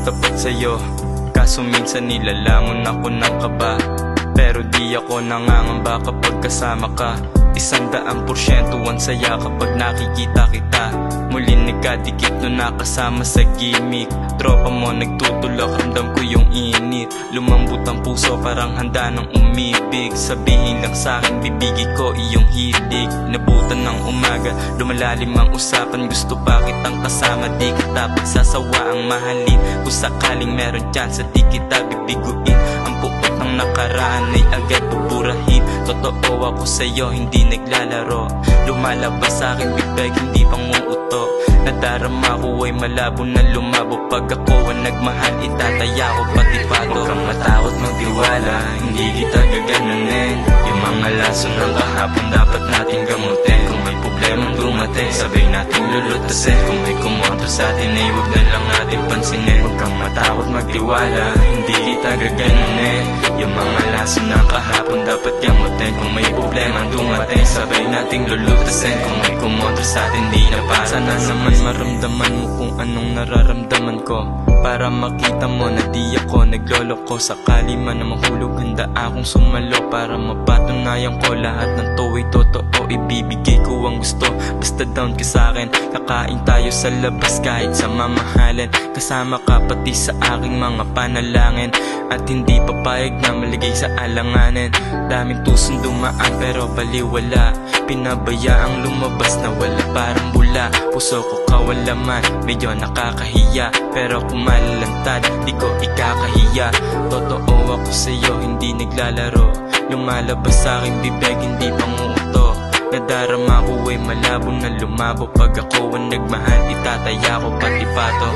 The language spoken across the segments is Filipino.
tapat sa'yo, kaso minsan nilalamon ako ng kaba. Pero di ako nangangamba kapag kasama ka. 100% ang saya kapag nakikita kita. Muling nagkadikit no nakasama sa gimmick. Tropa mo nagtutulak, ramdam ko yung init. Lumambot ang puso parang handa ng umibig. Sabihin lang sa'kin, bibigi ko iyong hilig. Nabutan ng umaga, lumalalim ang usapan. Gusto pa kitang kasama, di kita pagsasawa ang mahalin. Kung sakaling meron chance, di kita bibiguin. Ang puot ng nakaraan ay agad pupurahin. Totoo ako sa'yo, hindi naglalaro. Lumalabas sa'kin bibig, hindi panguuto. Nadarama ko ay malabo na lumabo. Pag ako ang nagmahal, itataya ko pati pato. Huwag kang matakot magtiwala, hindi kita gaganunin. Yung mga lason ng kahapon dapat natin gamutin. Kung may problemang dumating, sabay natin lulutasin. Kung may kumontra sa atin ay huwag na lang natin pansinin. Huwag kang matakot magtiwala, hindi kita gaganunin. Yung mga lason ng kahapon dapat gamutin. Kung may problemang dumating, sabay natin lulutasin. Kung may kumontra sa atin, di na para. Sana naman maramdaman mo kung anong nararamdaman ko, para makita mo na di ako nagloloko. Sakali man na mahulog, handa akong sumalo para mapatunayan ko lahat ng to ay totoo. Ibibigay ko ang gusto, basta down ka sa'kin. Kakain tayo sa labas kahit sa mamahalin. Kasama ka pati sa aking mga panalangin. At hindi papayag na maligay sa alanganin. Daming tusong dumaan pero baliwala. Pinabayaang lumabas na wala parang bula. Puso ko kawalaman, medyo nakakahiya. Pero kung malalantad, di ko ikakahiya. Totoo ako sa'yo, hindi naglalaro. Lumalabas sa'king bibig, hindi panguto. Nadarama ko ay malabo na lumabo. Pag ako ang nagmahal, itataya ko pati pato.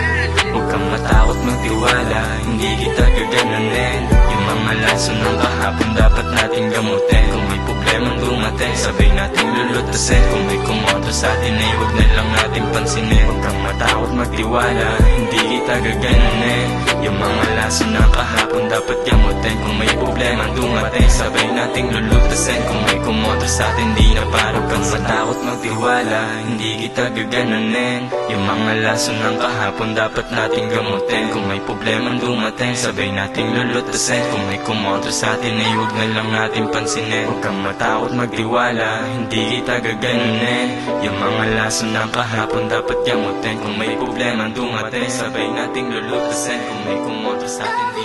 Huwag kang matakot magtiwala, hindi kita gaganunin. Yung mga lason ng kahapon dapat natin gamutin. Kung may problemang dumating, sabay natin lulutasin. Kung may kumontra sa atin ay huwag na lang natin pansinin. Huwag kang matakot magtiwala, hindi kita gaganunin. Yung mga lason ng kahapon dapat gamutin. Kung may problemang dumating, sabay natin lulutasin. Kung may kumontra sa atin, di na para. Huwag kang matakot magtiwala, hindi kita gaganunin. Yung mga lason ng kahapon dapat natin gamutin. Kung may problemang dumating, sabay nating lulutasin. Kung may kumontra sa atin ay huwag na lang natin pansinin. Huwag kang matakot magtiwala, hindi kita gaganunin. Yung mga lason ng kahapon dapat gamutin. Kung may problemang dumating, sabay nating lulutasin. Kung may kumontra sa atin